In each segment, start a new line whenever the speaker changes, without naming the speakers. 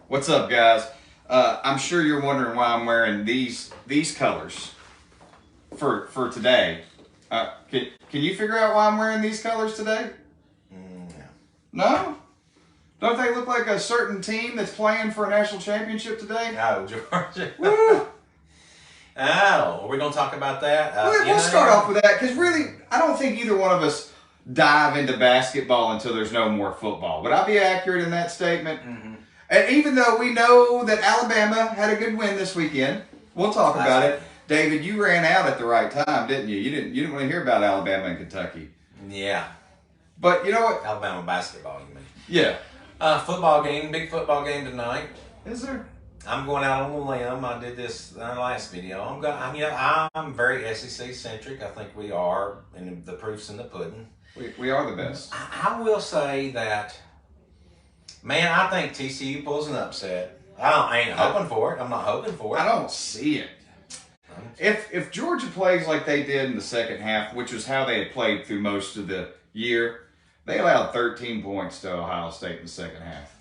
What's up, guys? I'm sure you're wondering why I'm wearing these colors for today. Can you figure out why I'm wearing these colors today? No? Don't they look like a certain team that's playing for a national championship today?
Oh, Georgia.
Woo!
Oh, we're going to talk about that?
We'll start off with that because really, I don't think either one of us dive into basketball until there's no more football. Would I be accurate in that statement?
Mm-hmm.
And even though we know that Alabama had a good win this weekend, we'll talk about it. David, you ran out at the right time, didn't you? You didn't want to hear about Alabama and Kentucky.
Yeah.
But you know what?
Alabama basketball, you mean?
Yeah.
Football game, big football game tonight.
Is there?
I'm going out on a limb. I did this in our last video. I'm very SEC centric. I think we are, and the proof's in the pudding.
We are the best.
I will say that, man, I think TCU pulls an upset. I ain't hoping for it. I'm not hoping for it.
I don't see it. If Georgia plays like they did in the second half, which was how they had played through most of the year, they allowed 13 points to Ohio State in the second half.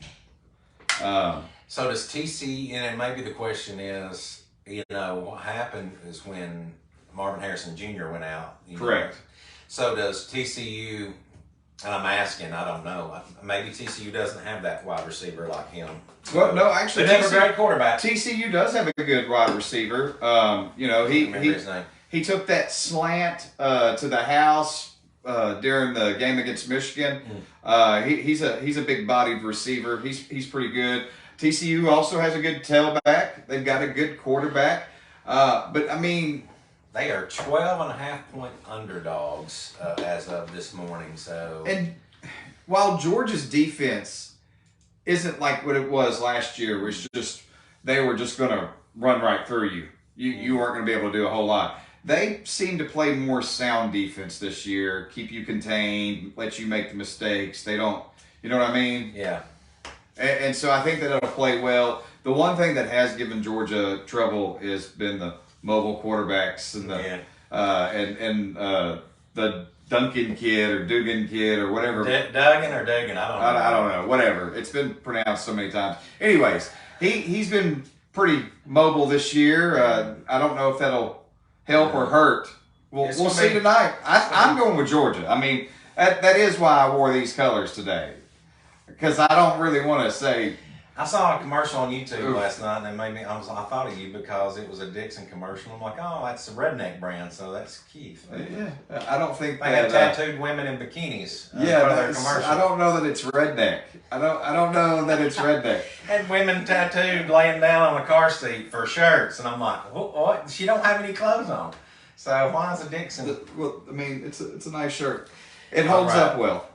So does TCU, and maybe the question is, what happened is when Marvin Harrison Jr. went out.
Correct.
So does TCU, and I'm asking, I don't know, maybe TCU doesn't have that wide receiver like him.
Well, no, actually,
they have a great quarterback.
TCU does have a good wide receiver. He took that slant to the house during the game against Michigan. He's a big-bodied receiver. He's pretty good. TCU also has a good tailback. They've got a good quarterback. But I mean,
they are 12.5-point underdogs as of this morning. So,
and while Georgia's defense isn't like what it was last year, which just they were just going to run right through you. You weren't going to be able to do a whole lot. They seem to play more sound defense this year, keep you contained, let you make the mistakes. They don't, you know what I mean?
Yeah.
And so I think that it'll play well. The one thing that has given Georgia trouble has been the mobile quarterbacks and the Duncan kid or Dugan kid or whatever.
Duggan or Dugan,
I don't know. Whatever. It's been pronounced so many times. Anyways, he's been pretty mobile this year. I don't know if that'll help or hurt. We'll see tonight. I'm going with Georgia. I mean, that is why I wore these colors today. Because I don't really want to say.
I saw a commercial on YouTube last night, and it made me. I thought of you because it was a Dixon commercial. I'm like, oh, that's a redneck brand, so that's Keith.
Yeah, I don't think
they have tattooed women in bikinis.
Their commercial. I don't know that it's redneck. I don't know that it's redneck.
And women tattooed laying down on a car seat for shirts, and I'm like, what? She don't have any clothes on, so why is a Dixon?
Well, I mean, it's a nice shirt. It holds up well.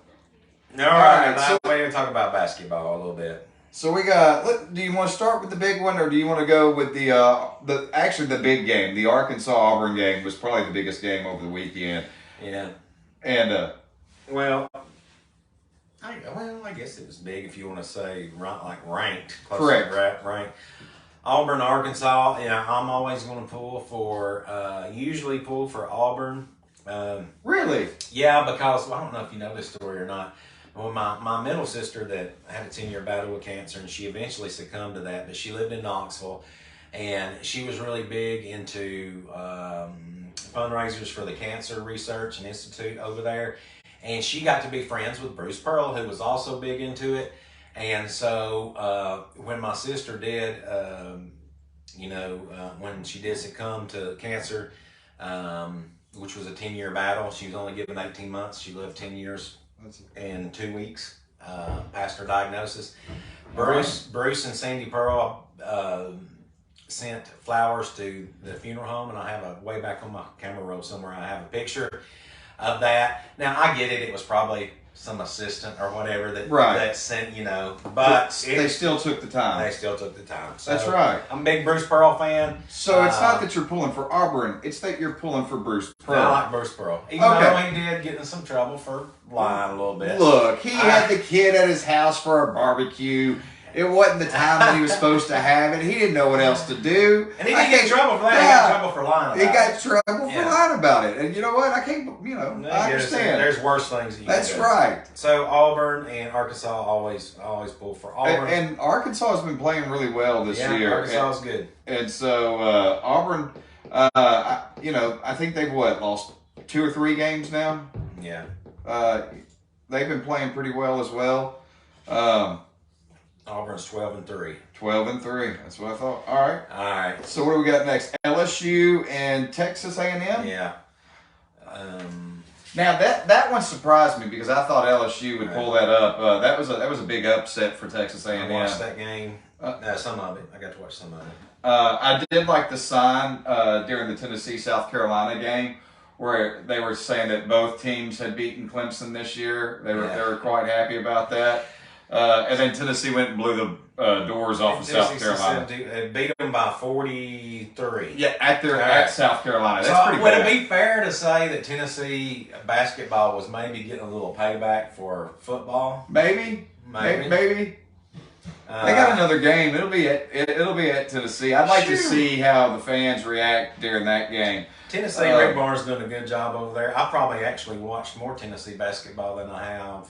All right. So we're going to talk about basketball a little bit.
So we got. Do you want to start with the big one, or do you want to go with the big game? The Arkansas Auburn game was probably the biggest game over the weekend.
Yeah.
And
I guess it was big if you want to say ranked.
Correct.
Ranked. Auburn, Arkansas. Yeah, I'm always going to usually pull for Auburn.
Really?
Yeah, because I don't know if you know this story or not. Well, my middle sister that had a 10-year battle with cancer, and she eventually succumbed to that, but she lived in Knoxville, and she was really big into fundraisers for the Cancer Research and Institute over there, and she got to be friends with Bruce Pearl, who was also big into it, and so when my sister did, when she did succumb to cancer, which was a 10-year battle, she was only given 18 months, she lived 10 years in 2 weeks past her diagnosis. Bruce and Sandy Pearl sent flowers to the funeral home, and I have way back on my camera roll somewhere, I have a picture of that. Now, I get it was probably some assistant or whatever that sent, but
they still took the time.
They still took the time. So
that's right.
I'm a big Bruce Pearl fan.
So it's not that you're pulling for Auburn, it's that you're pulling for Bruce Pearl.
I like Bruce Pearl. Even though he did get in some trouble for lying a little bit.
Look, he had the kid at his house for a barbecue. It wasn't the time that he was supposed to have it. He didn't know what else to do.
And he didn't get in trouble for that. He got in trouble for lying about it.
He got in trouble for lying about it. And you know what? I can't, I understand.
There's worse things you
That's
can do.
right.
So Auburn and Arkansas always pull for Auburn.
And Arkansas has been playing really well this year.
Yeah, Arkansas is good.
And so Auburn, I think they've lost 2 or 3 games now?
Yeah.
They've been playing pretty well as well.
Auburn's 12-3.
12-3. That's what I thought. All right. So what do we got next? LSU and Texas A&M?
Yeah.
Now that one surprised me because I thought LSU would pull that up. That was a big upset for Texas A&M.
I watched that game. Some of it. I got to watch some of it.
I did like the sign during the Tennessee-South Carolina game where they were saying that both teams had beaten Clemson this year. They were quite happy about that. And then Tennessee went and blew the doors off of South Carolina.
Beat them by 43.
Yeah, at South Carolina. That's pretty
would
bad.
it be fair to say that Tennessee basketball was maybe getting a little payback for football?
Maybe. They got another game. It'll be at Tennessee. I'd like to see how the fans react during that game.
Tennessee, Rick Barnes doing a good job over there. I probably actually watched more Tennessee basketball than I have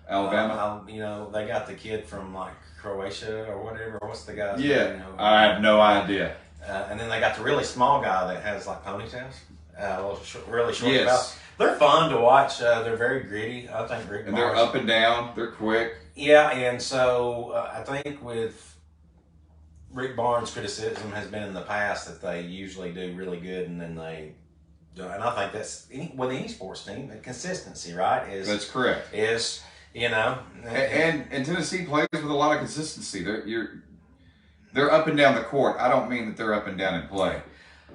Alabama.
They got the kid from like Croatia or whatever. What's the guy's
name?
Yeah,
I have no idea.
And then they got the really small guy that has like ponytails, really short.
Yes.
They're fun to watch. They're very gritty. I think Rick
and
Barnes,
they're up and down. They're quick.
Yeah, and so I think with Rick Barnes' criticism has been in the past that they usually do really good, and then they. And I think that's with any sports team, the consistency, right?
That's correct.
And
Tennessee plays with a lot of consistency. They're up and down the court. I don't mean that they're up and down in play.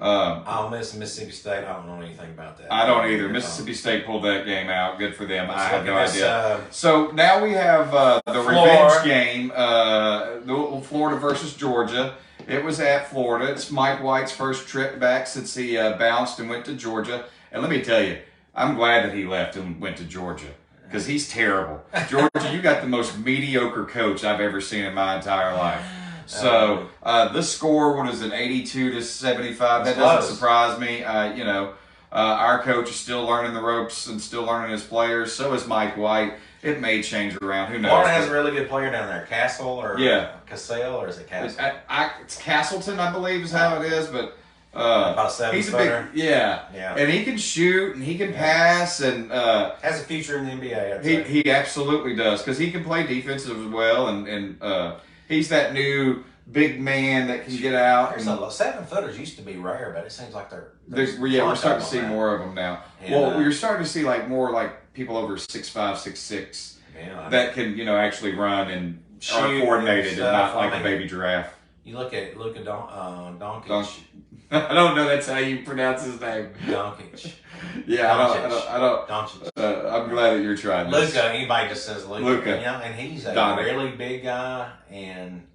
I'll miss Mississippi State. I don't know anything about that.
I don't either. Mississippi State pulled that game out. Good for them. I have no idea. So now we have the revenge game, Florida versus Georgia. It was at Florida. It's Mike White's first trip back since he bounced and went to Georgia. And let me tell you, I'm glad that he left and went to Georgia because he's terrible. Georgia, you got the most mediocre coach I've ever seen in my entire life. So this score, what is it, 82-75? That doesn't surprise me. Our coach is still learning the ropes and still learning his players. So is Mike White. It may change around. Who knows?
Florida has a really good player down there, Castle or Cassell, or is it Castle?
It's Castleton, I believe, is how it is. But
about 7-footer.
Yeah, and he can shoot and he can pass and
has a future in the NBA.
He absolutely does because he can play defensive as well and he's that new big man that can get out.
7-footers used to be rare, but it seems like
we're starting to see more of them now. And, we're starting to see more people over 6'5", 6'6", that can actually run and are coordinated and not like a baby giraffe.
You look at Doncic.
I don't know that's how you pronounce his name.
Doncic.
Yeah, I don't.
Doncic.
I'm glad that you're trying this.
Luka. Anybody just says Luka. And he's a really big guy and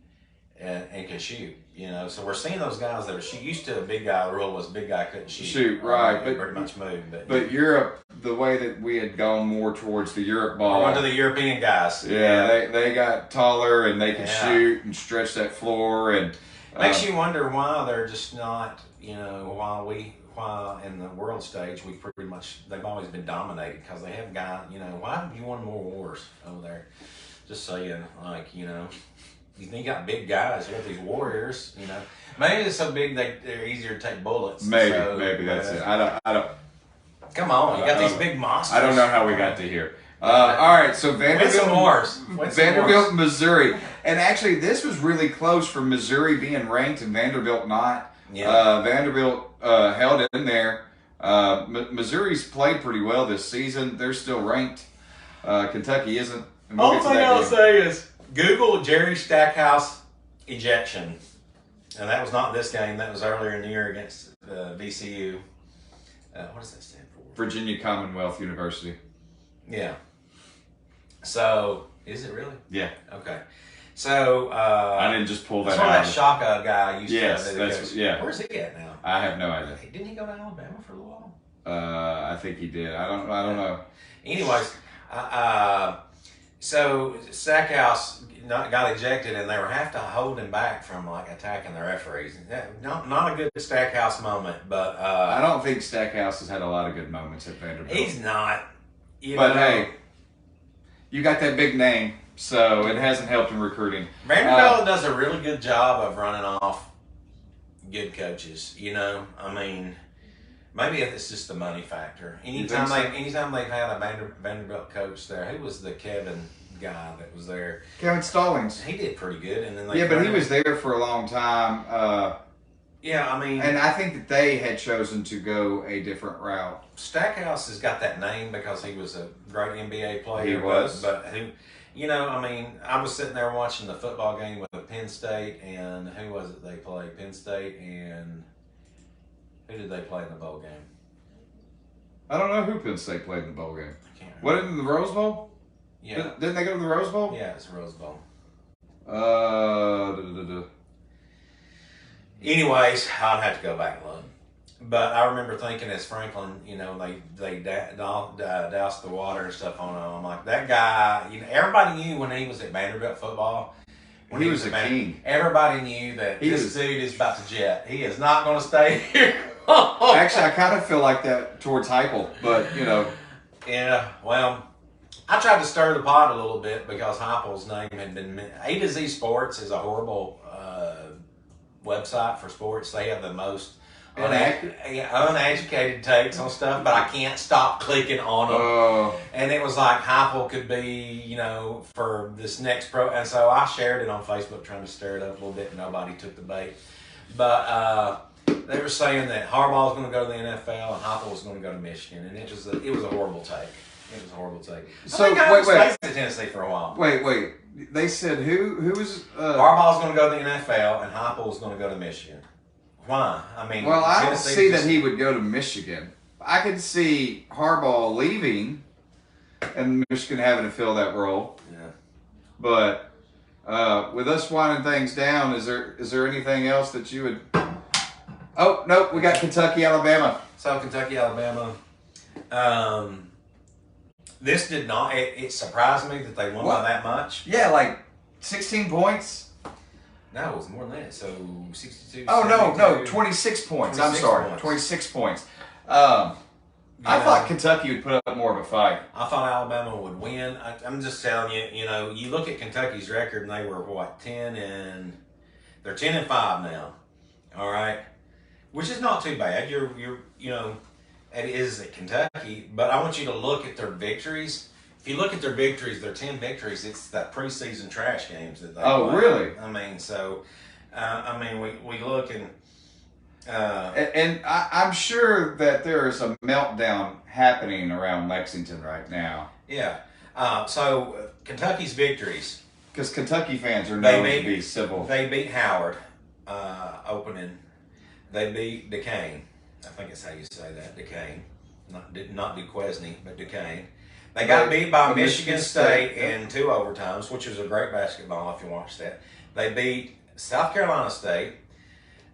can shoot. So we're seeing those guys that are used to a big guy. The rule was big guy couldn't shoot.
Right?
But pretty much move.
But Europe, the way that we had gone more towards the Europe ball.
Onto the European guys.
Yeah, they got taller and they could shoot and stretch that floor and.
Makes you wonder why they're just not. Why in the world stage they've always been dominated because they have guys. Why haven't you won more wars over there? Just saying, you got big guys. You got these warriors. Maybe they're so big they're easier to take bullets.
Maybe that's it. I don't.
Come on, you got these big monsters.
I don't know how we got to here. All right, so Vanderbilt, Missouri, and actually this was really close for Missouri being ranked and Vanderbilt not. Yeah. Vanderbilt held in there. Missouri's played pretty well this season. They're still ranked. Kentucky isn't.
Only thing I'll say is Google Jerry Stackhouse ejection, and that was not this game. That was earlier in the year against VCU. What does that stand for?
Virginia Commonwealth University.
Yeah. So, is it really?
Yeah.
Okay. So,
I didn't just pull that out.
That's where that Shaka guy used to.
Yes,
Where's he at now?
I have no idea.
Didn't he go to Alabama for a little while?
I think he did. I don't know.
Anyways, so Stackhouse got ejected, and they were have to hold him back from like attacking the referees. Not a good Stackhouse moment, but
I don't think Stackhouse has had a lot of good moments at Vanderbilt.
He's not.
But hey, you got that big name, so it hasn't helped in recruiting.
Vanderbilt does a really good job of running off good coaches. I mean, maybe it's just the money factor. Anytime they've had a Vanderbilt coach there, who was the Kevin guy that was there?
Kevin Stallings.
He did pretty good, and then
but he was there for a long time.
And
I think that they had chosen to go a different route.
Stackhouse has got that name because he was a great NBA player.
He was,
but who? I was sitting there watching the football game with Penn State, and who was it they played? Penn State, and who did they play in the bowl game?
I don't know who Penn State played in the bowl game.
I can't remember.
What, in the Rose Bowl?
Yeah.
Didn't they go to the Rose Bowl?
Yeah, it's the Rose Bowl. Anyways, I'd have to go back and look. But I remember thinking as Franklin, they doused the water and stuff on him. I'm like, that guy, everybody knew when he was at Vanderbilt football.
When he was a king.
Everybody knew that this dude is about to jet. He is not going to stay here.
Actually, I kind of feel like that towards Heupel, but,
Yeah, well, I tried to stir the pot a little bit because Heupel's name had been... A to Z Sports is a horrible website for sports. They have the most uneducated takes on stuff, but I can't stop clicking on them. And it was like Heupel could be, for this next pro. And so I shared it on Facebook trying to stir it up a little bit, and nobody took the bait. But they were saying that Harbaugh was going to go to the NFL and Heupel was going to go to Michigan, and it was a horrible take. It was a horrible take.
So
wait. To Tennessee for a while.
Wait. They said who was
Harbaugh's going to go to the NFL and Heupel was going to go to Michigan. Why? I mean,
well, I don't see that he would go to Michigan. I could see Harbaugh leaving and Michigan having to fill that role.
Yeah.
But with us winding things down, is there anything else that you would? Oh nope, we got Kentucky, Alabama.
So Kentucky, Alabama. This did not. It surprised me that they won by that much.
Yeah, like 16 points.
No, it was more than that. So 62.
Oh no, 26 points. 26 I'm sorry, points. 26 points. I thought Kentucky would put up more of a fight.
I thought Alabama would win. I'm just telling you. You look at Kentucky's record, and they were what 10 and they're 10-5 now. All right, which is not too bad. It is at Kentucky, but I want you to look at their victories. If you look at their victories, their 10 victories, it's that preseason trash games that they play.
Really?
I mean, so, we look and...
and I'm sure that there is a meltdown happening around Lexington right now.
Yeah. So, Kentucky's victories.
Because Kentucky fans are known to be civil.
They beat Howard opening. They beat Duquesne. I think it's how you say that, Duquesne. Not Duquesne, but Duquesne. They got beat by Michigan State in 2 overtimes, which was a great basketball if you watch that. They beat South Carolina State.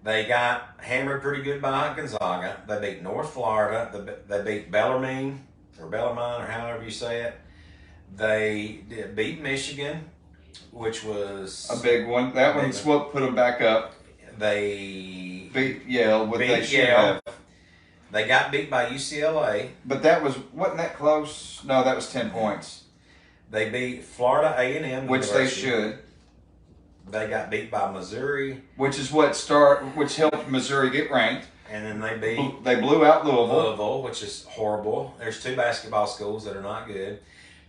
They got hammered pretty good by Gonzaga. They beat North Florida. They beat Bellarmine, or however you say it. They beat Michigan, which was...
a big one. That one's what put them back up.
They
beat Yale, what they should have.
They got beat by UCLA.
But wasn't that close? No, that was 10 points.
They beat Florida A&M.
Which University. They should.
They got beat by Missouri.
Which helped Missouri get ranked.
And then they
blew out
Louisville, which is horrible. There's 2 basketball schools that are not good.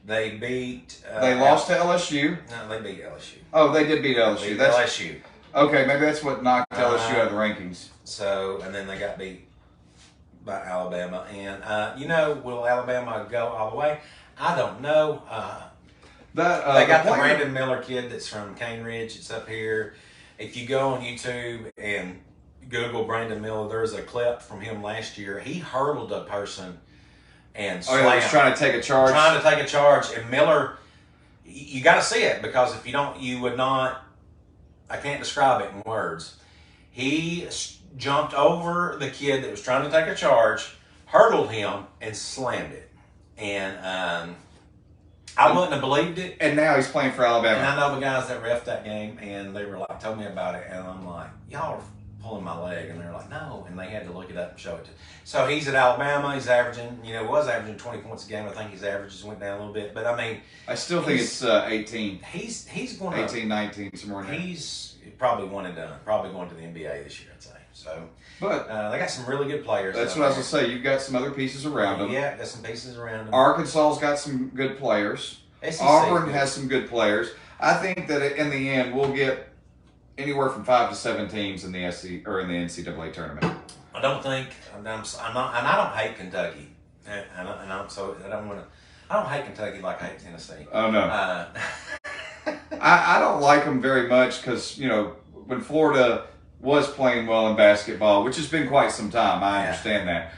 They beat...
they lost to LSU.
No, they beat LSU.
Oh, they did beat LSU.
That's LSU.
Okay, maybe that's what knocked LSU out of the rankings.
So, and then they got beat by Alabama. And, will Alabama go all the way? I don't know. They got the Brandon Miller kid that's from Cane Ridge. It's up here. If you go on YouTube and Google Brandon Miller, there's a clip from him last year. He hurdled a person and slammed.
Oh, he was trying to take a charge?
And Miller, you got to see it because if you don't, you would not... I can't describe it in words. He jumped over the kid that was trying to take a charge, hurdled him, and slammed it. And I wouldn't have believed it.
And now he's playing for Alabama.
And I know the guys that ref that game, and they were like, told me about it, and I'm like, y'all are pulling my leg, and they're like, no, and they had to look it up and show it to. So he's at Alabama. He's averaging, was averaging 20 points a game. I think his averages went down a little bit, but I mean,
I still think it's 18.
He's going to
18, 19, somewhere in there.
He's probably one and done. Probably going to the NBA this year, I'd say. So,
but
they got some really good players.
That's what I was going to say. You've got some other pieces around them.
Yeah, got some pieces around them.
Arkansas's got some good players.
SEC
Auburn has some good players. I think that in the end we'll get anywhere from 5 to 7 teams in the SEC or in the NCAA tournament.
I don't think I'm not, and I don't hate Kentucky, I don't hate Kentucky like I hate Tennessee.
Oh no, I don't like them very much because when Florida was playing well in basketball, which has been quite some time, I understand that.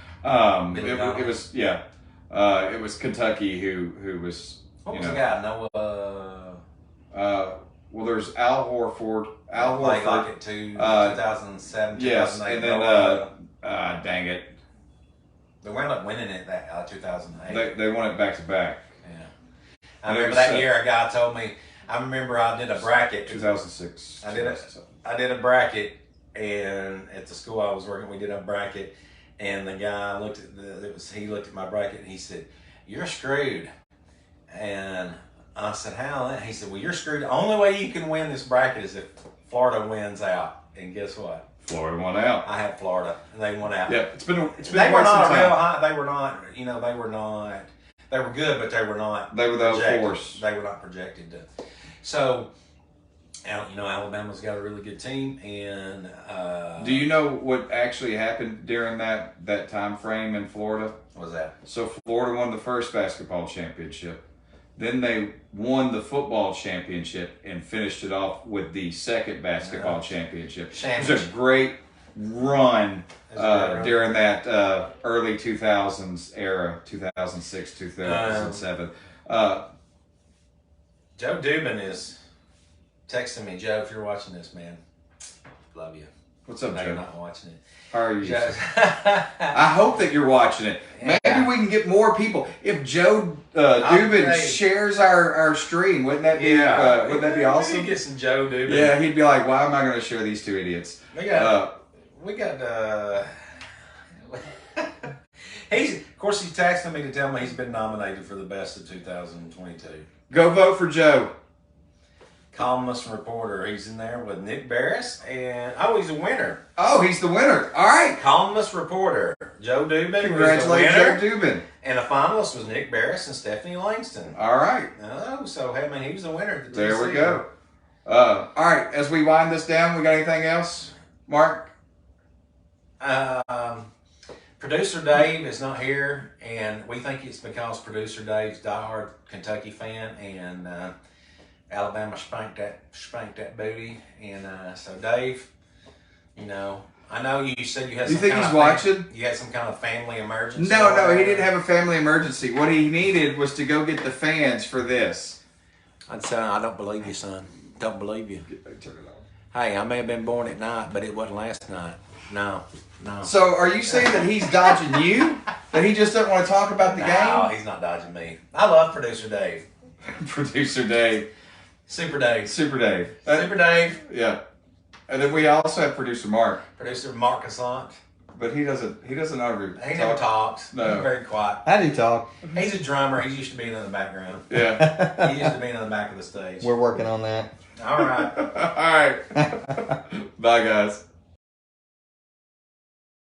It was Kentucky who was.
What was the guy?
Well, there's Al Horford. Al
Horford. Like it to 2007, 2008.
Yes, and then, dang it.
They wound up winning it that 2008.
They won it back to back.
Yeah. I remember that year a guy told me, I remember I did a bracket.
2006.
I did a bracket, and at the school I was working, we did a bracket, and the guy he looked at my bracket, and he said, "You're screwed." And I said, "How?" He said, "Well, you're screwed. The only way you can win this bracket is if Florida wins out." And guess what?
Florida won out.
I had Florida, and they won out.
Yeah, it's been
They
quite
were not
some
real
time.
high. They were not. They were good, but they were not.
They were the
projected.
force.
They were not projected to. So, Alabama's got a really good team, and
do you know what actually happened during that time frame in Florida?
What was that?
So Florida won the first basketball championship. Then they won the football championship and finished it off with the second basketball championship. It was a great run during that early 2000s era, 2006, 2007.
Joe Dubin is texting me. Joe, if you're watching this, man, love you.
What's up,
no,
Joe?
You're not watching it.
How are you?
Joe.
I hope that you're watching it.
Yeah.
Maybe we can get more people. If Joe Dubin shares our stream, wouldn't that be awesome?
We could get some Joe Dubin.
Yeah, he'd be like, "Why am I going to share these two idiots?"
We got. Of course, he's texting me to tell me he's been nominated for the best of 2022.
Go vote for Joe.
Columnist and reporter. He's in there with Nick Barris, and he's a winner.
Oh, he's the winner. All right.
Columnist reporter Joe Dubin.
Congratulations, Joe Dubin.
And the finalist was Nick Barris and Stephanie Langston.
All right.
Oh, so he was the winner.
There we go. All right. As we wind this down, we got anything else, Mark?
Producer Dave is not here, and we think it's because Producer Dave's diehard Kentucky fan, and Alabama spanked that booty, and so Dave, I know you said you had.
Do you think he's watching?
You had some kind of family emergency.
No, he didn't have a family emergency. What he needed was to go get the fans for this.
I'd say I don't believe you, son. Don't believe you.
Turn it on.
Hey, I may have been born at night, but it wasn't last night. No.
So are you saying that he's dodging you? That he just doesn't want to talk about the game?
No, he's not dodging me. I love Producer Dave.
Producer Dave.
Super Dave.
Super Dave.
Super Dave.
Yeah. And then we also have Producer Mark.
Producer Mark Chrisawn.
But he doesn't ever
He never talks.
No.
He's very quiet.
I do talk.
He's a drummer. He's used to being in the background.
Yeah.
He used to being in the back of the stage.
We're working on that.
All right.
All right. Bye, guys.